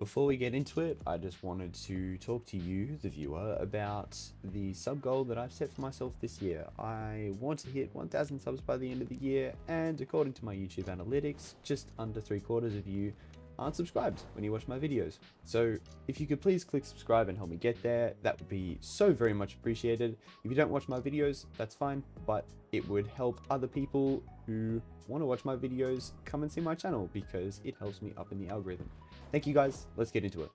Before we get into it, I just wanted to talk to you, the viewer, about the sub goal that I've set for myself this year. I want to hit 1,000 subs by the end of the year, and according to my YouTube analytics, just under 3/4 of you aren't subscribed when you watch my videos. So if you could please click subscribe and help me get there, that would be so very much appreciated. If you don't watch my videos, that's fine, but it would help other people who want to watch my videos come and see my channel because it helps me up in the algorithm. Thank you guys, let's get into it.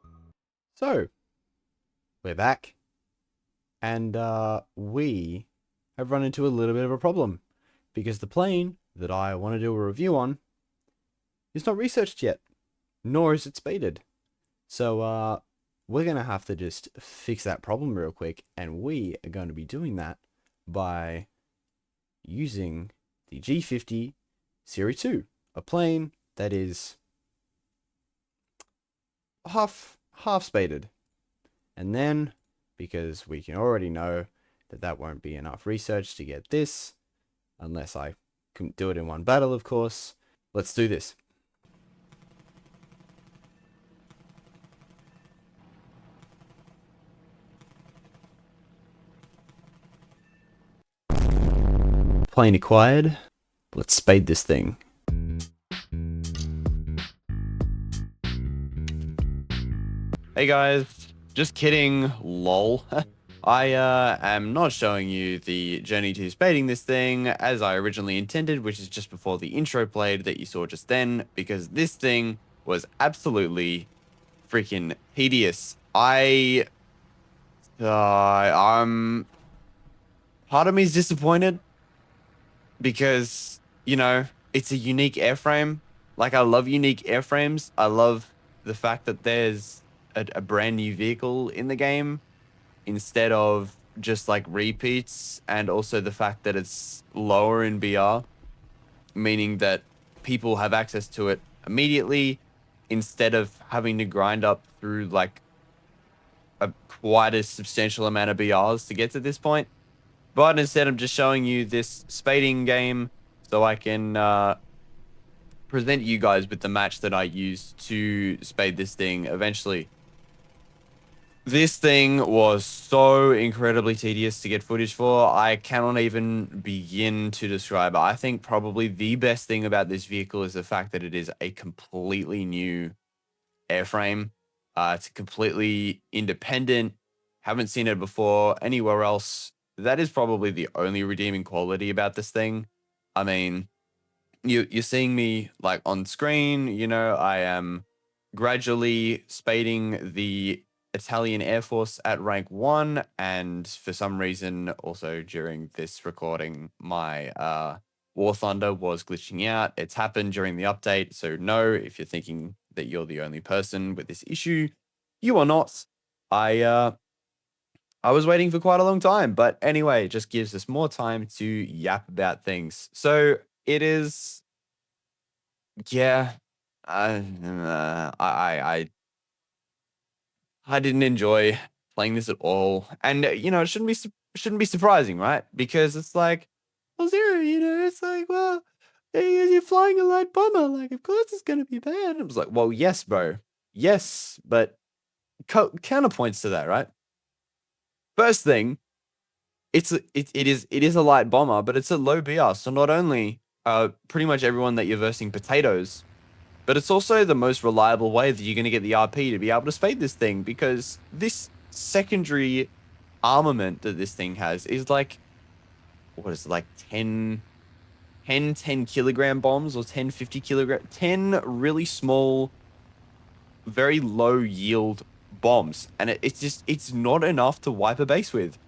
So, we're back, and we have run into a little bit of a problem because the plane that I want to do a review on is not researched yet, nor is it spaded. So we're going to have to just fix that problem real quick, and we are going to be doing that by using the G50 Series 2, a plane that is half spaded. And then, because we can already know that that won't be enough research to get this, unless I can do it in one battle, of course, let's do this. Plane acquired. Let's spade this thing. Hey guys, just kidding, lol. I am not showing you the journey to spading this thing as I originally intended, which is just before the intro played that you saw just then, because this thing was absolutely freaking tedious. I'm part of me is disappointed because, you know, it's a unique airframe. Like, I love unique airframes. I love the fact that there's a brand new vehicle in the game instead of just like repeats, and also the fact that it's lower in BR, meaning that people have access to it immediately instead of having to grind up through like quite a substantial amount of BRs to get to this point. But instead, I'm just showing you this spading game so I can present you guys with the match that I used to spade this thing eventually. This thing was so incredibly tedious to get footage for. I cannot even begin to describe it. I think probably the best thing about this vehicle is the fact that it is a completely new airframe. It's completely independent. Haven't seen it before anywhere else. That is probably the only redeeming quality about this thing. I mean, you're seeing me like on screen, you know, I am gradually spading the Italian Air Force at rank 1, and for some reason also during this recording my War Thunder was glitching out. It's happened during the update, so no, if you're thinking that you're the only person with this issue, you are not. I was waiting for quite a long time, but anyway, it just gives us more time to yap about things. So it is, yeah, I didn't enjoy playing this at all, and you know, it shouldn't be surprising, right? Because it's like, well, Zero, you know, it's like, well, hey, you're flying a light bomber, like, of course it's gonna be bad. I was like, well, yes, bro, yes, but counterpoints to that, right? First thing, it is a light bomber, but it's a low BR. So not only pretty much everyone that you're versing potatoes, but it's also the most reliable way that you're going to get the RP to be able to spade this thing, because this secondary armament that this thing has is like, what is it, like 10 kilogram bombs, or 10 50 kilogram, 10 really small, very low yield bombs, and it's not enough to wipe a base with.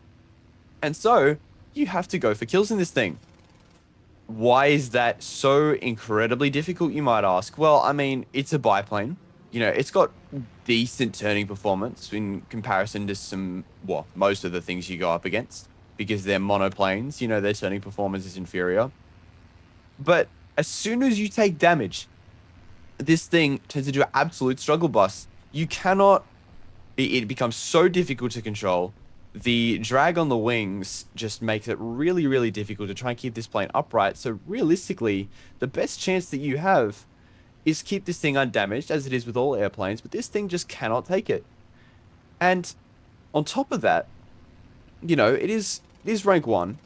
And so you have to go for kills in this thing. Why is that so incredibly difficult, you might ask? Well, I mean, it's a biplane. You know, it's got decent turning performance in comparison to some, well, most of the things you go up against, because they're monoplanes. You know, their turning performance is inferior. But as soon as you take damage, this thing turns into an absolute struggle bus. You cannot, it becomes so difficult to control. The drag on the wings just makes it really, really difficult to try and keep this plane upright. So realistically, the best chance that you have is keep this thing undamaged, as it is with all airplanes, but this thing just cannot take it. And on top of that, it is rank 1.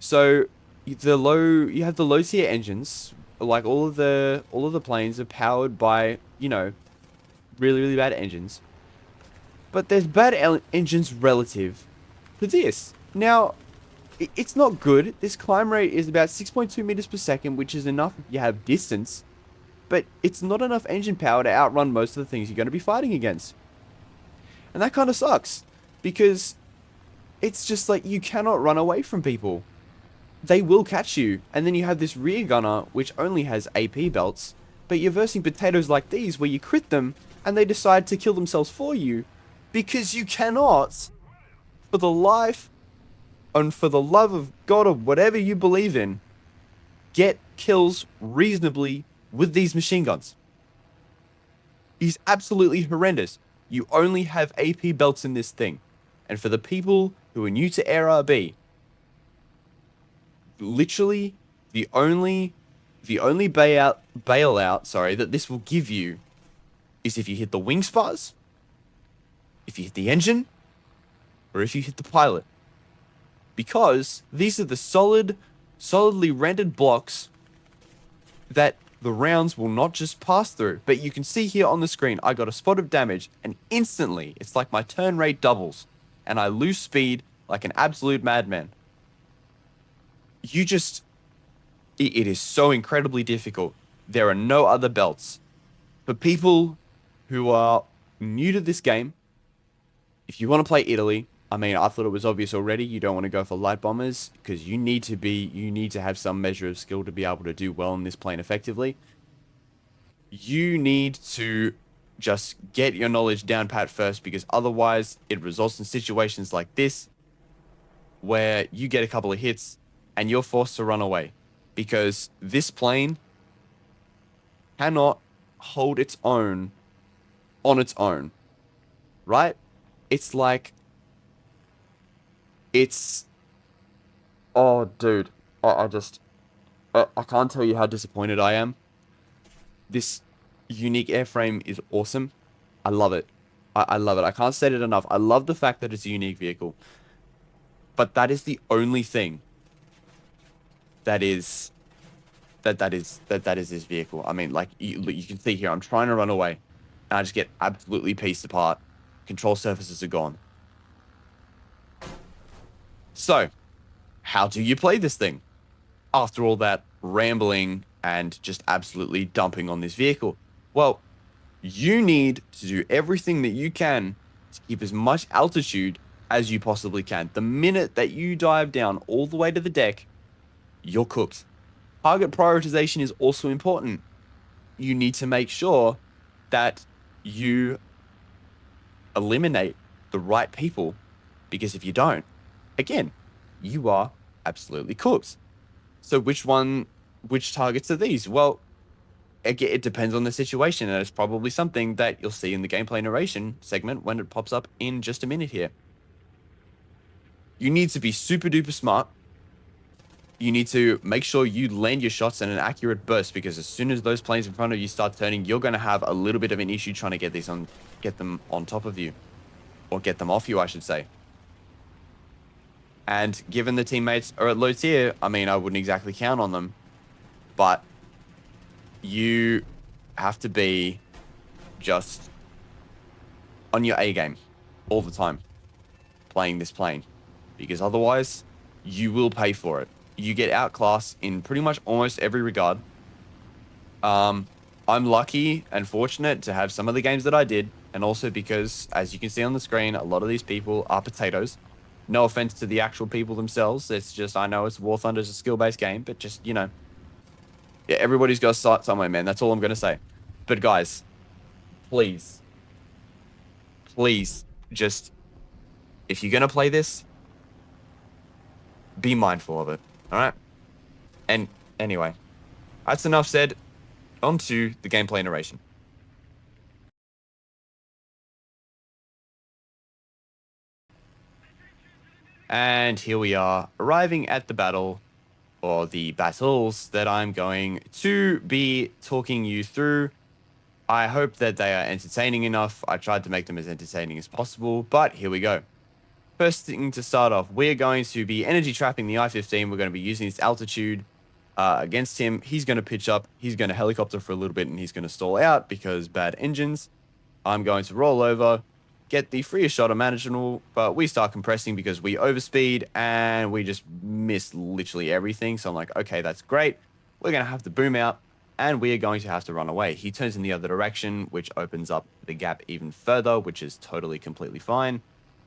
So you have the low tier engines, like all of the planes are powered by, really, really bad engines. But there's bad engines relative to this. Now, it's not good. This climb rate is about 6.2 meters per second, which is enough if you have distance, but it's not enough engine power to outrun most of the things you're going to be fighting against. And that kind of sucks, because it's just like you cannot run away from people. They will catch you, and then you have this rear gunner, which only has AP belts, but you're versing potatoes like these, where you crit them, and they decide to kill themselves for you, because you cannot, for the life and for the love of God or whatever you believe in, get kills reasonably with these machine guns. He's absolutely horrendous. You only have AP belts in this thing. And for the people who are new to Air RB, literally the only bailout, sorry, that this will give you is if you hit the wing spars, if you hit the engine, or if you hit the pilot. Because these are the solidly rendered blocks that the rounds will not just pass through. But you can see here on the screen, I got a spot of damage, and instantly, it's like my turn rate doubles, and I lose speed like an absolute madman. It is so incredibly difficult. There are no other belts. For people who are new to this game, if you want to play Italy, I mean, I thought it was obvious already. You don't want to go for light bombers because you need to have some measure of skill to be able to do well in this plane effectively. You need to just get your knowledge down pat first, because otherwise it results in situations like this where you get a couple of hits and you're forced to run away, because this plane cannot hold its own on its own, right? It's like, it's, oh, dude, I can't tell you how disappointed I am. This unique airframe is awesome. I love it. I love it. I can't say it enough. I love the fact that it's a unique vehicle. But that is the only thing that is that is this vehicle. I mean, like, you can see here, I'm trying to run away, and I just get absolutely pieced apart. Control surfaces are gone. So, how do you play this thing after all that rambling and just absolutely dumping on this vehicle? Well, you need to do everything that you can to keep as much altitude as you possibly can. The minute that you dive down all the way to the deck, you're cooked. Target prioritization is also important. You need to make sure that you eliminate the right people, because if you don't, again, you are absolutely cooked. So which targets are these? Well, again, it depends on the situation, and it's probably something that you'll see in the gameplay narration segment when it pops up in just a minute here. You need to be super duper smart. You need to make sure you land your shots in an accurate burst, because as soon as those planes in front of you start turning, you're going to have a little bit of an issue trying to get them on top of you, or get them off you, I should say. And given the teammates are at low tier, I mean, I wouldn't exactly count on them, but you have to be just on your A game all the time playing this plane, because otherwise you will pay for it. You get outclassed in pretty much almost every regard. I'm lucky and fortunate to have some of the games that I did, and also because, as you can see on the screen, a lot of these people are potatoes. No offense to the actual people themselves. It's just, I know it's War Thunder's a skill-based game, but just, yeah, everybody's got to start somewhere, man. That's all I'm going to say. But guys, please, just, if you're going to play this, be mindful of it. All right? And anyway, that's enough said. On to the gameplay narration. And here we are, arriving at the battle or the battles that I'm going to be talking you through. I hope that they are entertaining enough. I tried to make them as entertaining as possible, but here we go. First thing to start off, we're going to be energy trapping the I-15. We're going to be using its altitude against him. He's going to pitch up. He's going to helicopter for a little bit, and he's going to stall out because bad engines. I'm going to roll over, get the freest shot imaginable, but we start compressing because we overspeed and we just miss literally everything. So I'm like, okay, that's great. We're going to have to boom out and we are going to have to run away. He turns in the other direction, which opens up the gap even further, which is totally, completely fine.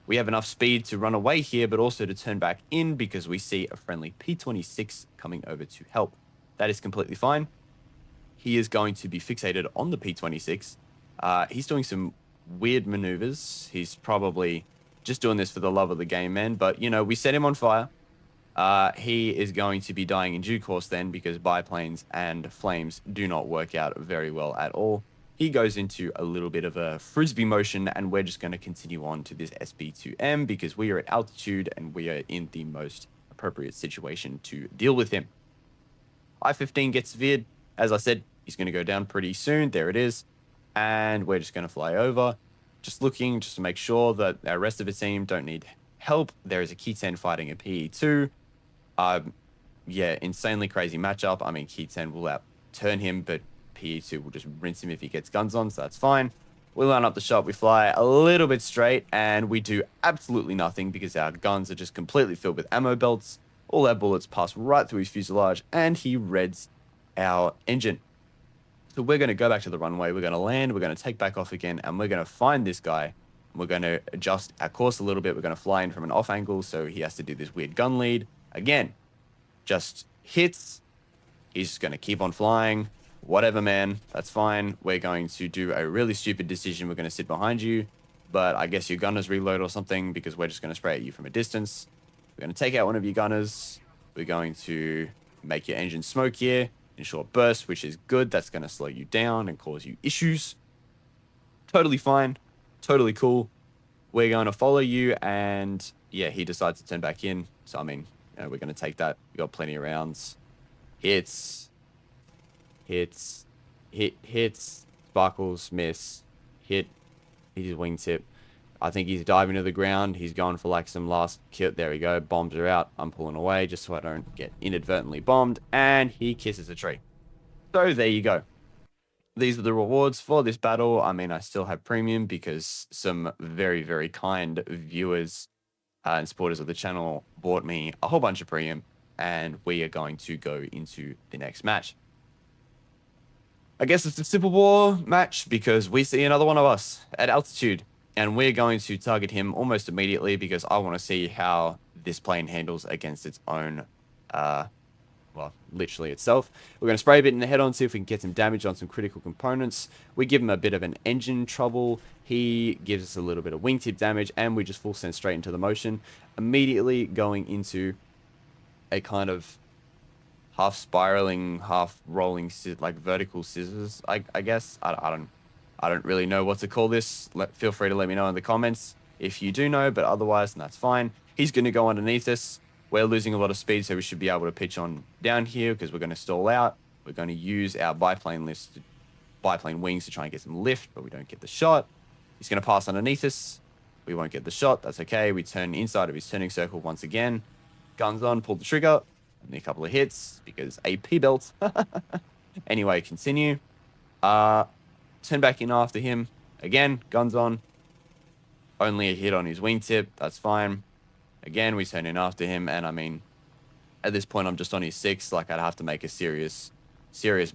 We have enough speed to run away here, but also to turn back in because we see a friendly P-26 coming over to help. That is completely fine. He is going to be fixated on the P-26. He's doing some weird maneuvers. He's probably just doing this for the love of the game, man. But, you know, we set him on fire. He is going to be dying in due course then because biplanes and flames do not work out very well at all. He goes into a little bit of a frisbee motion, and we're just going to continue on to this SB2M because we are at altitude and we are in the most appropriate situation to deal with him. I-15 gets veered. As I said, he's going to go down pretty soon. There it is. And we're just going to fly over. Just looking, just to make sure that our rest of the team don't need help. There is a Key 10 fighting a PE2. Yeah, insanely crazy matchup. I mean, Key 10 will outturn him, but PE2 will just rinse him if he gets guns on, so that's fine. We line up the shot, we fly a little bit straight, and we do absolutely nothing because our guns are just completely filled with ammo belts. All our bullets pass right through his fuselage, and he reds our engine. So we're going to go back to the runway, we're going to land, we're going to take back off again, and we're going to find this guy. We're going to adjust our course a little bit. We're going to fly in from an off angle, so he has to do this weird gun lead. Again, just hits. He's just going to keep on flying. Whatever, man. That's fine. We're going to do a really stupid decision. We're going to sit behind you, but I guess your gunners reload or something because we're just going to spray at you from a distance. We're going to take out one of your gunners. We're going to make your engine smoke here in short bursts, which is good. That's going to slow you down and cause you issues. Totally fine. Totally cool. We're going to follow you, and yeah, he decides to turn back in. So, I mean, you know, we're going to take that. We got plenty of rounds. Hits, sparkles, miss, hit his wingtip. I think he's diving to the ground. He's going for like some last kill. There we go. Bombs are out. I'm pulling away just so I don't get inadvertently bombed. And he kisses a tree. So there you go. These are the rewards for this battle. I mean, I still have premium because some very, very kind viewers and supporters of the channel bought me a whole bunch of premium. And we are going to go into the next match. I guess it's a Civil War match because we see another one of us at altitude. And we're going to target him almost immediately because I want to see how this plane handles against its own, well, literally itself. We're going to spray a bit in the head on, see if we can get some damage on some critical components. We give him a bit of an engine trouble. He gives us a little bit of wingtip damage, and we just full send straight into the motion. Immediately going into a kind of half spiraling, half rolling, like vertical scissors, I guess. I don't really know what to call this. Feel free to let me know in the comments if you do know, but otherwise, that's fine. He's going to go underneath us. We're losing a lot of speed, so we should be able to pitch on down here because we're going to stall out. We're going to use our biplane wings to try and get some lift, but we don't get the shot. He's going to pass underneath us. We won't get the shot. That's okay. We turn inside of his turning circle once again. Guns on, pull the trigger. Only a couple of hits because AP belt. Anyway, continue. Turn back in after him. Again, guns on. Only a hit on his wingtip. That's fine. Again, we turn in after him. And I mean, at this point, I'm just on his 6. Like, I'd have to make a serious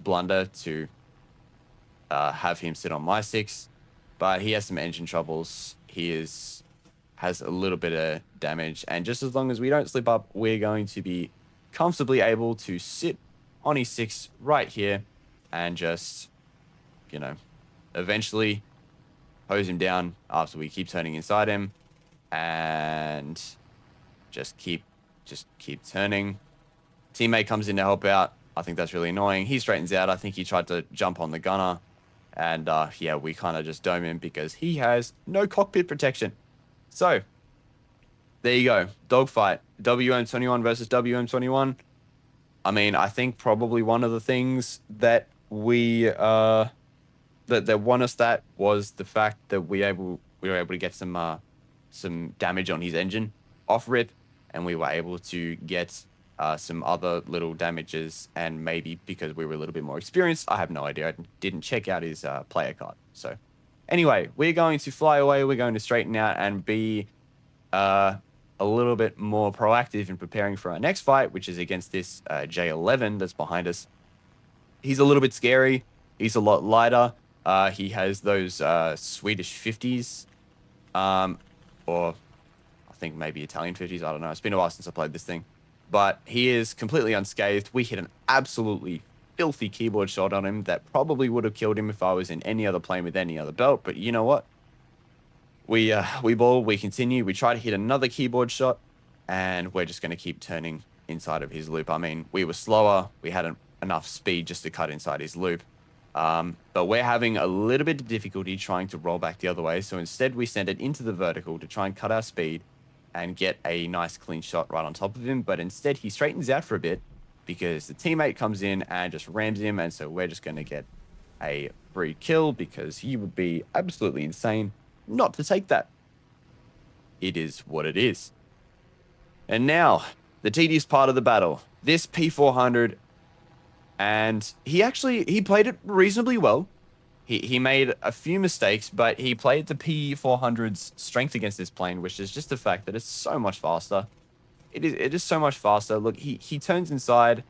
blunder to have him sit on my 6. But he has some engine troubles. He has a little bit of damage. And just as long as we don't slip up, we're going to be comfortably able to sit on his 6 right here and just, you know, eventually hose him down after we keep turning inside him and just keep turning. Teammate comes in to help out. I think that's really annoying. He straightens out. I think he tried to jump on the gunner, and yeah, we kind of just dome him because he has no cockpit protection. So there you go. Dogfight. WM-21 versus WM-21. I mean, I think probably one of the things that that won us that was the fact that we were able to get some damage on his engine off rip, and we were able to get some other little damages, and maybe because we were a little bit more experienced, I have no idea. I didn't check out his player card. So anyway, we're going to fly away. We're going to straighten out and be uh, a little bit more proactive in preparing for our next fight, which is against this J11 that's behind us. He's a little bit scary. He's a lot lighter. He has those Swedish 50s, or I think maybe Italian 50s. I don't know. It's been a while since I played this thing. But he is completely unscathed. We hit an absolutely filthy keyboard shot on him that probably would have killed him if I was in any other plane with any other belt. But you know what? We ball, we continue. We try to hit another keyboard shot, and we're just going to keep turning inside of his loop. I mean, we were slower. We hadn't enough speed just to cut inside his loop. But we're having a little bit of difficulty trying to roll back the other way. So instead, we send it into the vertical to try and cut our speed and get a nice clean shot right on top of him. But instead, he straightens out for a bit because the teammate comes in and just rams him. And so we're just going to get a free kill because he would be absolutely insane not to take that. It is what it is. And now, the tedious part of the battle. This P400, and he played it reasonably well. He made a few mistakes, but he played the P400's strength against this plane, which is just the fact that it's so much faster. It is so much faster. Look, he turns inside,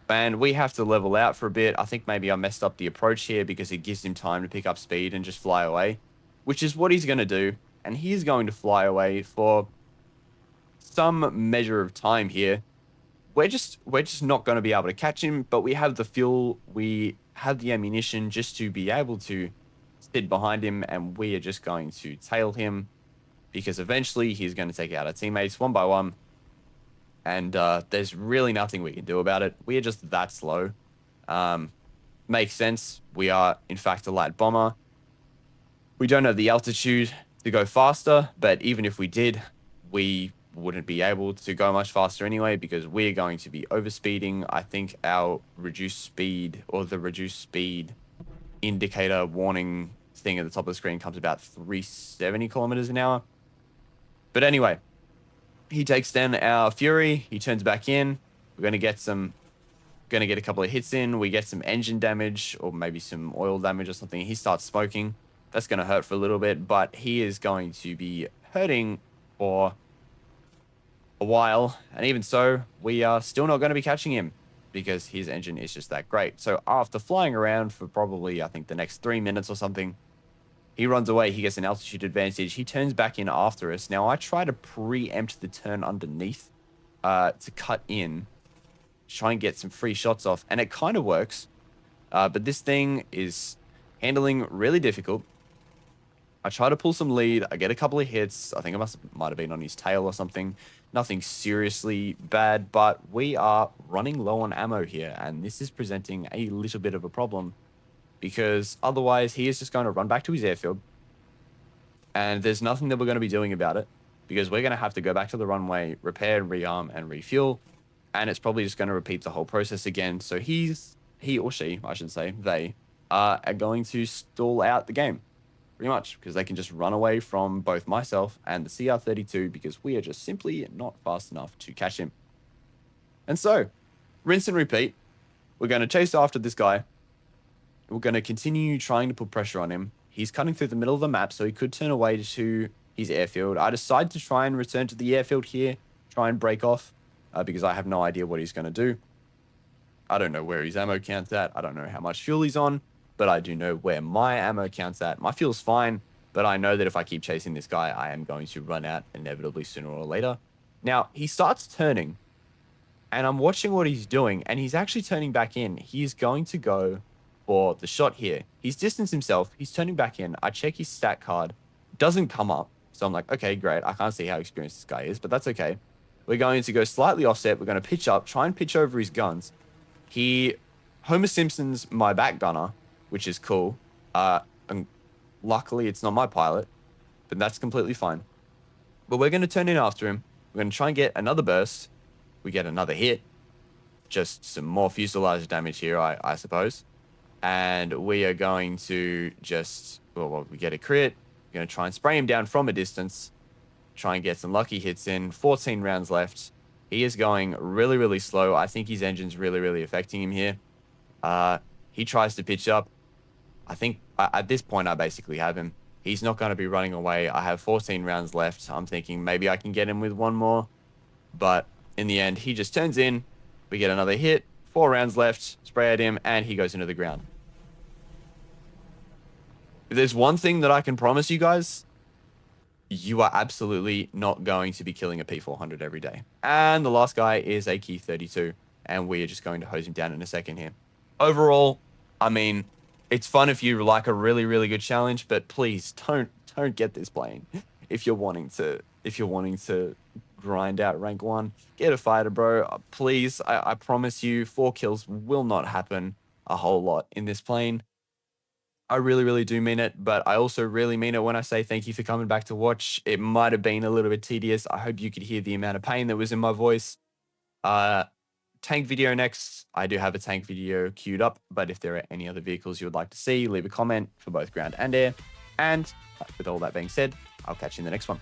and we have to level out for a bit. I think maybe I messed up the approach here because it gives him time to pick up speed and just fly away, which is what he's going to do. And he is going to fly away for some measure of time here. We're just not going to be able to catch him, but we have the fuel, we have the ammunition just to be able to sit behind him, and we are just going to tail him because eventually he's going to take out our teammates one by one. And there's really nothing we can do about it. We are just that slow. Makes sense. We are, in fact, a light bomber. We don't have the altitude to go faster, but even if we did, we wouldn't be able to go much faster anyway because we're going to be overspeeding. I think our reduced speed, or the reduced speed indicator warning thing at the top of the screen, comes about 370 kilometers an hour. But anyway, he takes down our Fury. He turns back in. We're going to get a couple of hits in. We get some engine damage or maybe some oil damage or something. He starts smoking. That's going to hurt for a little bit, but he is going to be hurting for a while. And even so, we are still not going to be catching him because his engine is just that great. So after flying around for probably, I think, the next 3 minutes or something, he runs away. He gets an altitude advantage. He turns back in after us. Now, I try to preempt the turn underneath to cut in, try and get some free shots off, and it kind of works. But this thing is handling really difficult. I try to pull some lead. I get a couple of hits. I think it might have been on his tail or something. Nothing seriously bad, but we are running low on ammo here, and this is presenting a little bit of a problem because otherwise he is just going to run back to his airfield, and there's nothing that we're going to be doing about it because we're going to have to go back to the runway, repair, rearm, and refuel, and it's probably just going to repeat the whole process again. So he or she, I should say, they are going to stall out the game. Pretty much, because they can just run away from both myself and the CR32 because we are just simply not fast enough to catch him. And so, rinse and repeat. We're going to chase after this guy. We're going to continue trying to put pressure on him. He's cutting through the middle of the map, so he could turn away to his airfield. I decide to try and return to the airfield here, try and break off, because I have no idea what he's going to do. I don't know where his ammo count's at. I don't know how much fuel he's on. But I do know where my ammo count's at. My fuel's fine, but I know that if I keep chasing this guy, I am going to run out inevitably sooner or later. Now, he starts turning, and I'm watching what he's doing, and he's actually turning back in. He's going to go for the shot here. He's distanced himself. He's turning back in. I check his stat card. Doesn't come up. So I'm like, okay, great. I can't see how experienced this guy is, but that's okay. We're going to go slightly offset. We're going to pitch up, try and pitch over his guns. He Homer Simpson's my back gunner, which is cool. And luckily, it's not my pilot, but that's completely fine. But we're going to turn in after him. We're going to try and get another burst. We get another hit. just some more fuselage damage here, I suppose. And we are going to just, well, we get a crit. We're going to try and spray him down from a distance, try and get some lucky hits in. 14 rounds left. He is going really, really slow. I think his engine's really, really affecting him here. He tries to pitch up. I think at this point, I basically have him. He's not going to be running away. I have 14 rounds left. I'm thinking maybe I can get him with one more. But in the end, he just turns in. We get another hit. 4 rounds left. Spray at him, and he goes into the ground. If there's one thing that I can promise you guys, you are absolutely not going to be killing a P400 every day. And the last guy is a Key 32, and we are just going to hose him down in a second here. Overall, I mean, it's fun if you like a really, really good challenge, but please don't get this plane. If you're wanting to grind out rank 1, get a fighter, bro. Please, I promise you, 4 kills will not happen a whole lot in this plane. I really, really do mean it, but I also really mean it when I say thank you for coming back to watch. It might have been a little bit tedious. I hope you could hear the amount of pain that was in my voice. Tank video next. I do have a tank video queued up, but if there are any other vehicles you would like to see, leave a comment for both ground and air. And with all that being said, I'll catch you in the next one.